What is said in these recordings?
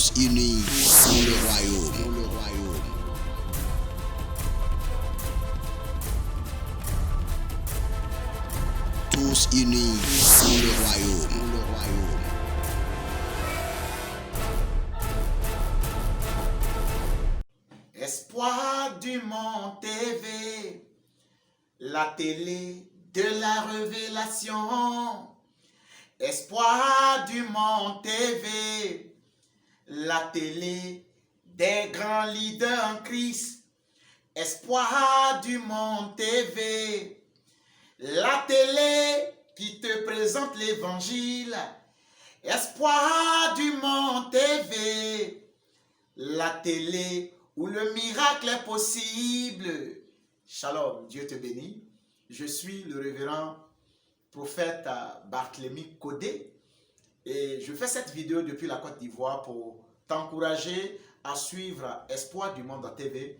tous unis pour le royaume. Tous unis pour le royaume. Espoir du monde TV, la télé de la révélation. Espoir du monde TV, la télé des grands leaders en Christ. Espoir du monde TV, la télé qui te présente l'évangile. Espoir du monde TV, la télé où le miracle est possible. Shalom, Dieu te bénit. Je suis le révérend prophète Barthélemy Codé et je fais cette vidéo depuis la Côte d'Ivoire pour t'encourager à suivre Espoir du Monde TV.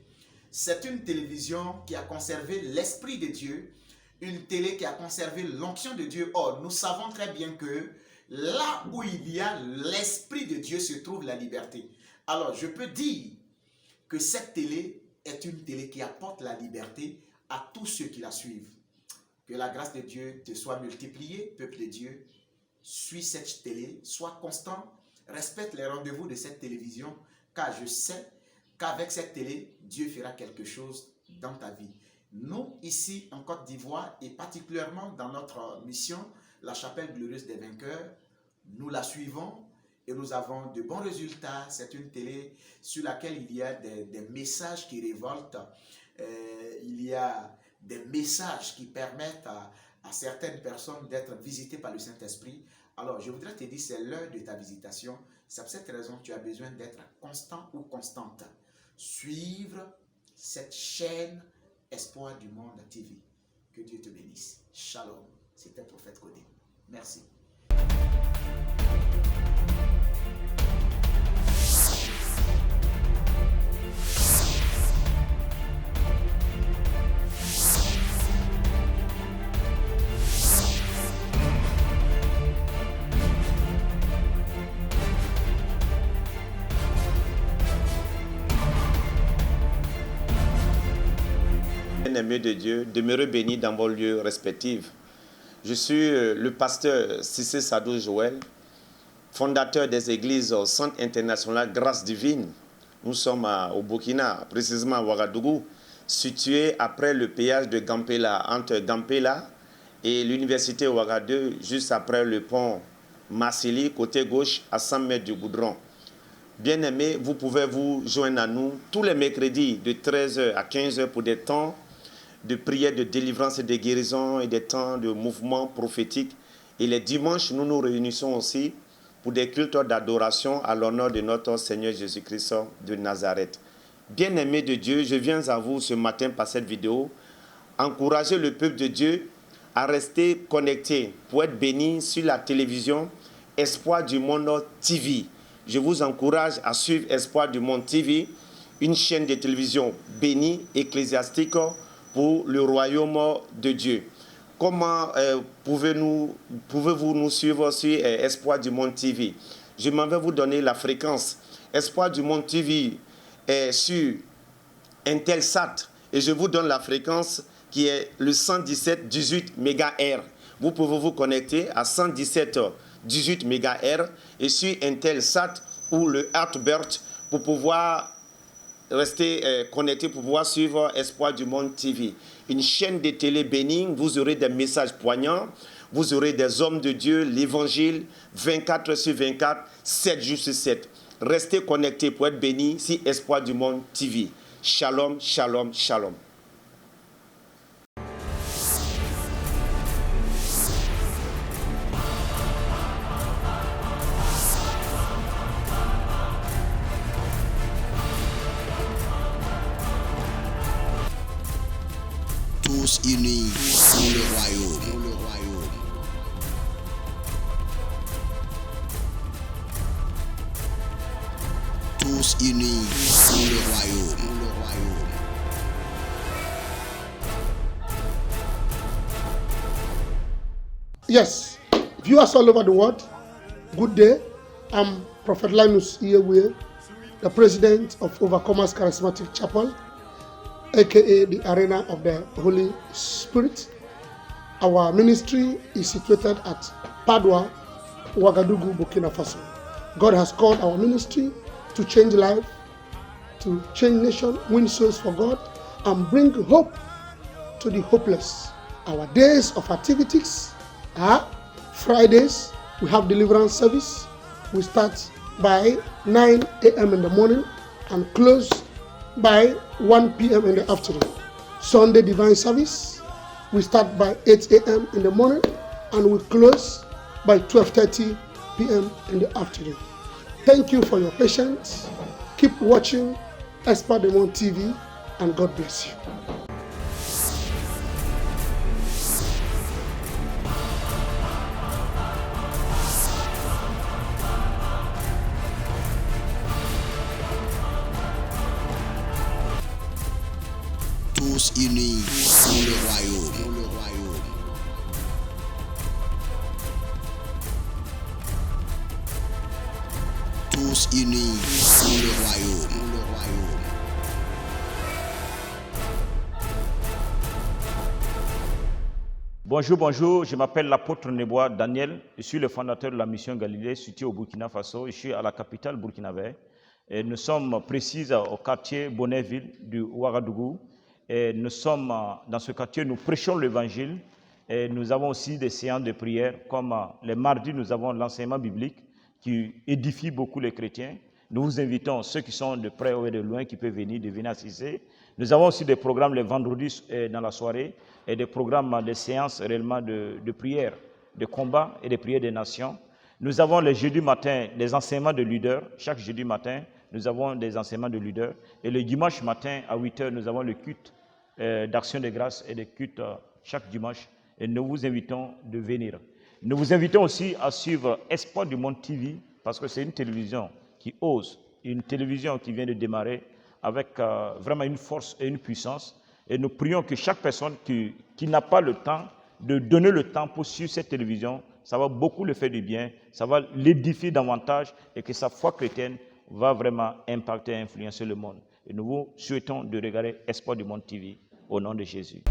C'est une télévision qui a conservé l'Esprit de Dieu, une télé qui a conservé l'onction de Dieu. Or, nous savons très bien que là où il y a l'Esprit de Dieu se trouve la liberté. Alors, je peux dire que cette télé est une télé qui apporte la liberté à tous ceux qui la suivent. Que la grâce de Dieu te soit multipliée, peuple de Dieu. Suis cette télé, sois constant, respecte les rendez-vous de cette télévision, car je sais qu'avec cette télé, Dieu fera quelque chose dans ta vie. Nous, ici en Côte d'Ivoire, et particulièrement dans notre mission, la Chapelle Glorieuse des Vainqueurs, nous la suivons et nous avons de bons résultats. C'est une télé sur laquelle il y a des messages qui révoltent, il y a des messages qui permettent à certaines personnes d'être visitées par le Saint-Esprit. Alors, je voudrais te dire, c'est l'heure de ta visitation. C'est pour cette raison que tu as besoin d'être constant ou constante. Suivre cette chaîne Espoir du Monde TV. Que Dieu te bénisse. Shalom. C'était Prophète Codé. Merci. Bien-aimés de Dieu, demeurez bénis dans vos lieux respectifs. Je suis le pasteur Cissé Sadou Joël, fondateur des églises au Centre international Grâce Divine. Nous sommes au Burkina, précisément à Ouagadougou, situé après le péage de Gampela, entre Gampela et l'université Ouagadougou, juste après le pont Massili, côté gauche, à 100 mètres du goudron. Bien-aimés, vous pouvez vous joindre à nous tous les mercredis de 13h à 15h pour des temps de prière, de délivrance et de guérison et des temps de mouvement prophétique. Et les dimanches, nous nous réunissons aussi pour des cultes d'adoration à l'honneur de notre Seigneur Jésus-Christ de Nazareth. Bien-aimés de Dieu, je viens à vous ce matin par cette vidéo encourager le peuple de Dieu à rester connecté pour être béni sur la télévision Espoir du Monde TV. Je vous encourage à suivre Espoir du Monde TV, une chaîne de télévision bénie, ecclésiastique, pour le royaume de Dieu. Comment pouvez-vous nous suivre sur Espoir du Monde TV? Je m'en vais vous donner la fréquence. Espoir du Monde TV est sur Intelsat et je vous donne la fréquence qui est le 117-18 MHz. Vous pouvez vous connecter à 117-18 MHz et sur Intelsat ou le Heartbird pour pouvoir rester connecté pour pouvoir suivre Espoir du Monde TV. Une chaîne de télé bénie, vous aurez des messages poignants, vous aurez des hommes de Dieu, l'évangile, 24 sur 24, 7 jours sur 7. Restez connectés pour être bénis si Espoir du Monde TV. Shalom, shalom, shalom. Tous unis pour le royaume. Tous unis pour le royaume. Yes, viewers all over the world, good day. I'm Prophet Linus Iyewe, the president of Overcomers Charismatic Chapel, aka the Arena of the Holy Spirit. Our ministry is situated at Padua, Ouagadougou, Burkina Faso. God has called our ministry to change life, to change nation, win souls for God, and bring hope to the hopeless. Our days of activities are Fridays, we have deliverance service. We start by 9 a.m. in the morning and close by 1 p.m. in the afternoon. Sunday divine service, we start by 8 a.m. in the morning and we close by 12:30 p.m. in the afternoon. Thank you for your patience. Keep watching Espoir du Monde TV and God bless you. Tous unis pour le royaume. Tous unis pour le royaume. Bonjour, je m'appelle l'apôtre Nebois Daniel, je suis le fondateur de la mission Galilée située au Burkina Faso, je suis à la capitale burkinabé. Et nous sommes précis au quartier Bonnet-Ville du Ouagadougou. Et nous sommes dans ce quartier, nous prêchons l'évangile et nous avons aussi des séances de prière, comme les mardis, nous avons l'enseignement biblique qui édifie beaucoup les chrétiens. Nous vous invitons, ceux qui sont de près ou de loin, qui peuvent venir, de venir assister. Nous avons aussi des programmes les vendredis dans la soirée et des programmes, des séances réellement de prière, de combat et de prière des nations. Nous avons les jeudis matins des enseignements de leaders. Chaque jeudi matin, nous avons des enseignements de leaders. Et le dimanche matin, à 8h, nous avons le culte d'action de grâce et de culte chaque dimanche. Et nous vous invitons de venir. Nous vous invitons aussi à suivre Espoir du Monde TV, parce que c'est une télévision qui ose, une télévision qui vient de démarrer avec vraiment une force et une puissance. Et nous prions que chaque personne qui n'a pas le temps, de donner le temps pour suivre cette télévision, ça va beaucoup le faire du bien, ça va l'édifier davantage et que sa foi chrétienne va vraiment impacter et influencer le monde. Et nous vous souhaitons de regarder Espoir du Monde TV au nom de Jésus.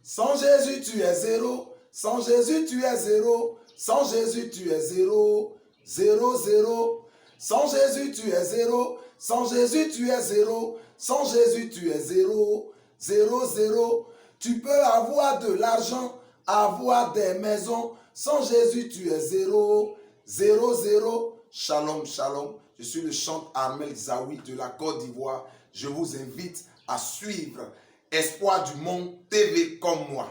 Sans Jésus, tu es zéro. Sans Jésus, tu es zéro. Sans Jésus, tu es zéro. Zéro, zéro. Sans Jésus, tu es zéro. Sans Jésus, tu es zéro. Sans Jésus, tu es zéro. Zéro, zéro. Tu peux avoir de l'argent, avoir des maisons. Sans Jésus, tu es zéro. Zéro, zéro. Shalom, shalom. Je suis le chanteur Armel Zawi de la Côte d'Ivoire. Je vous invite à suivre Espoir du Monde TV comme moi.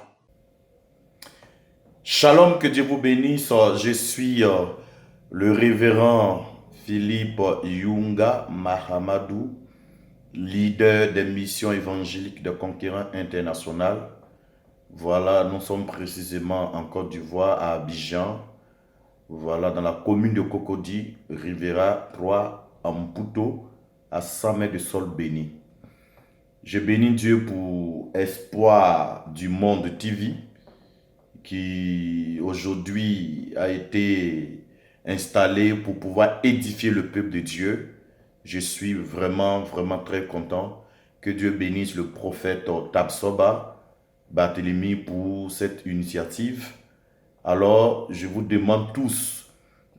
Shalom, que Dieu vous bénisse. Je suis le révérend Philippe Yunga Mahamadou, leader des missions évangéliques de Conquérant International. Voilà, nous sommes précisément en Côte d'Ivoire, à Abidjan. Voilà, dans la commune de Cocody, Rivera 3, en Mputo, à 100 mètres de sol béni. Je bénis Dieu pour Espoir du Monde TV, qui aujourd'hui a été installé pour pouvoir édifier le peuple de Dieu. Je suis vraiment très content. Que Dieu bénisse le prophète Tabsoba Barthélemy pour cette initiative. Alors, je vous demande tous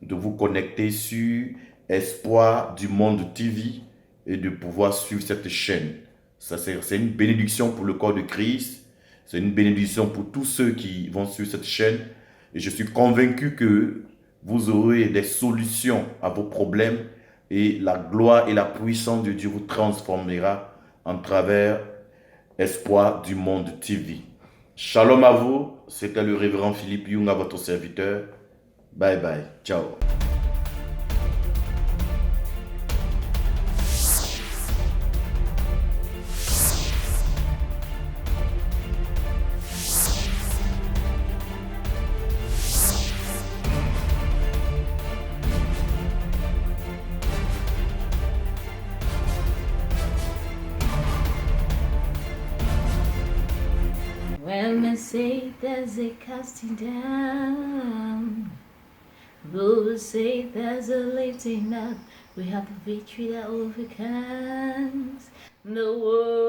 de vous connecter sur Espoir du Monde TV et de pouvoir suivre cette chaîne. C'est une bénédiction pour le corps de Christ. C'est une bénédiction pour tous ceux qui vont sur cette chaîne. Et je suis convaincu que vous aurez des solutions à vos problèmes. Et la gloire et la puissance de Dieu vous transformera en travers Espoir du Monde TV. Shalom à vous. C'était le révérend Philippe Yunga, votre serviteur. Bye bye. Ciao. When men say there's a casting down, those say there's a lifting up. We have a victory that overcomes the world.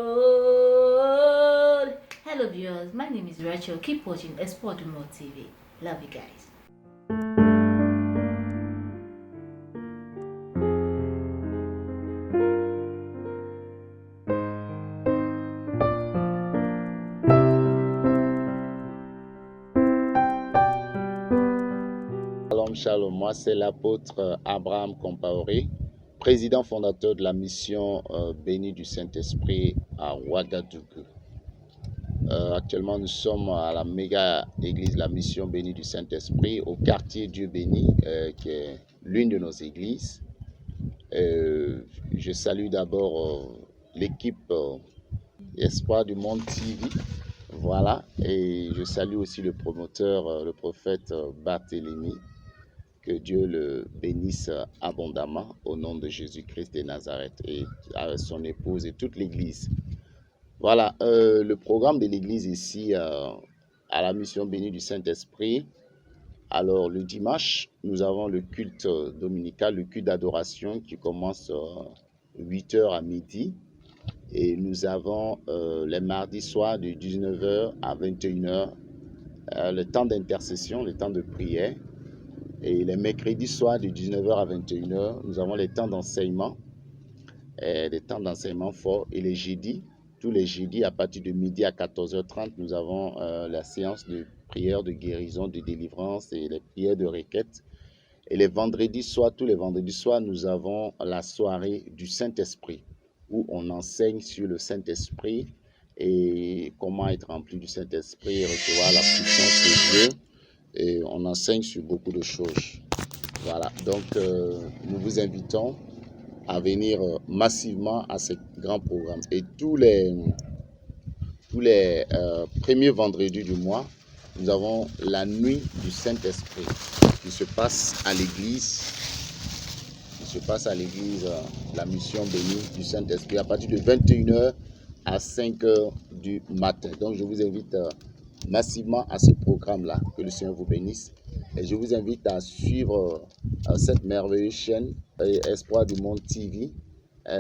Hello viewers, my name is Rachel. Keep watching Espoir du Monde TV. Love you guys. Shalom, shalom. Moi, c'est l'apôtre Abraham Compaoré, président fondateur de la mission Bénie du Saint-Esprit à Ouagadougou. Actuellement, nous sommes à la méga église, la mission Bénie du Saint-Esprit, au quartier Dieu béni, qui est l'une de nos églises. Je salue d'abord l'équipe Espoir du Monde TV. Voilà, et je salue aussi le promoteur, le prophète Barthélemy. Que Dieu le bénisse abondamment au nom de Jésus-Christ de Nazareth et à son épouse et toute l'église. Voilà, le programme de l'église ici à la mission bénie du Saint-Esprit. Alors, le dimanche, nous avons le culte dominical, le culte d'adoration qui commence 8h à midi. Et nous avons les mardis soirs de 19h à 21h, le temps d'intercession, le temps de prière. Et les mercredis soirs de 19h à 21h, nous avons les temps d'enseignement, des temps d'enseignement forts. Et les jeudis, tous les jeudis à partir de midi à 14h30, nous avons la séance de prière de guérison, de délivrance et les prières de requête. Et les vendredis soirs, tous les vendredis soirs, nous avons la soirée du Saint-Esprit, où on enseigne sur le Saint-Esprit et comment être rempli du Saint-Esprit, recevoir la puissance de Dieu. Et on enseigne sur beaucoup de choses. Voilà, donc nous vous invitons à venir massivement à ce grand programme. Et tous les premiers vendredis du mois, nous avons la nuit du Saint-Esprit qui se passe à l'église. La mission bénie du Saint-Esprit à partir de 21h à 5h du matin. Donc je vous invite massivement à ce programme-là. Que le Seigneur vous bénisse. Et je vous invite à suivre cette merveilleuse chaîne Espoir du Monde TV.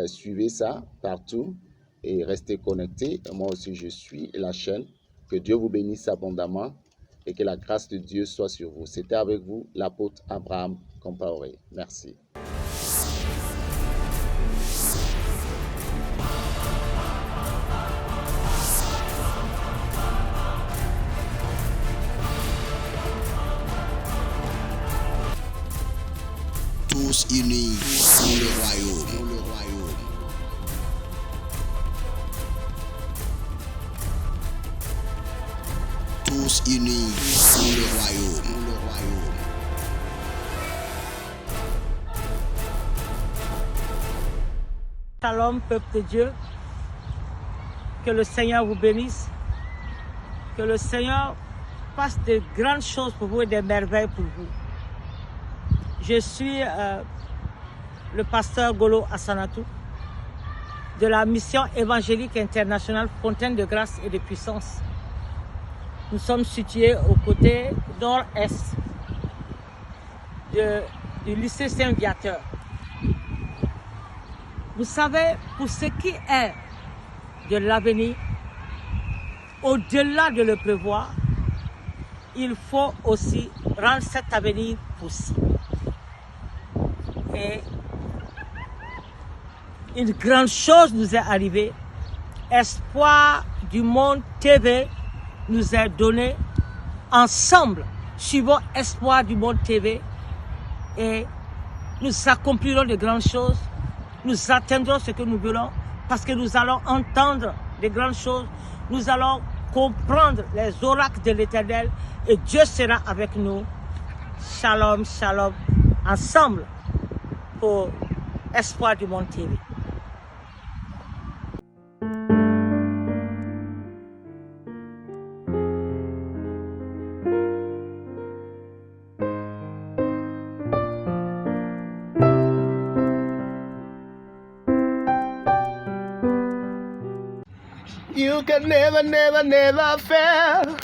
Suivez ça partout et restez connectés. Moi aussi, je suis la chaîne. Que Dieu vous bénisse abondamment et que la grâce de Dieu soit sur vous. C'était avec vous l'apôtre Abraham Compaoré. Merci. Tous unis pour le royaume. Tous unis pour le royaume. Shalom, peuple de Dieu. Que le Seigneur vous bénisse. Que le Seigneur fasse de grandes choses pour vous et des merveilles pour vous. Je suis le pasteur Golo Assanatou de la mission évangélique internationale Fontaine de grâce et de puissance. Nous sommes situés au côté nord-est du lycée Saint-Viateur. Vous savez, pour ce qui est de l'avenir, au-delà de le prévoir, il faut aussi rendre cet avenir possible. Et une grande chose nous est arrivée. Espoir du Monde TV nous est donné. Ensemble, suivons Espoir du Monde TV et nous accomplirons de grandes choses. Nous atteindrons ce que nous voulons parce que nous allons entendre de grandes choses. Nous allons comprendre les oracles de l'Éternel et Dieu sera avec nous. Shalom, shalom, ensemble pour Espoir du Monde TV. You You can never, never, never fail.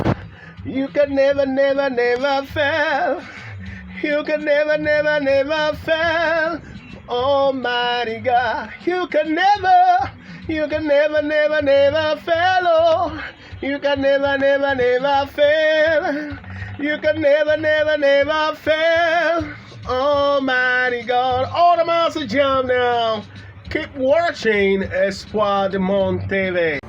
You can never, never, never fail. You can never, never, never fail. Almighty God, you can never, never, never fail. Oh, you can never, never, never fail. You can never, never, never fail. Almighty God, all the miles to jump now. Keep watching Espoir du Monde TV.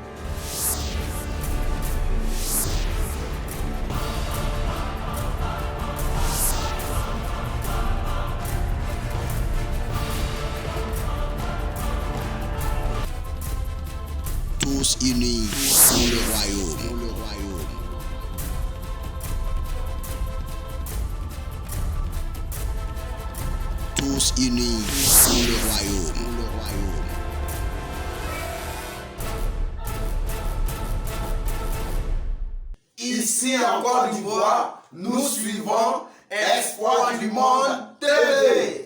Tous unis pour le royaume. Tous unis pour le royaume. Ici en Côte d'Ivoire, nous suivons Espoir du Monde TV.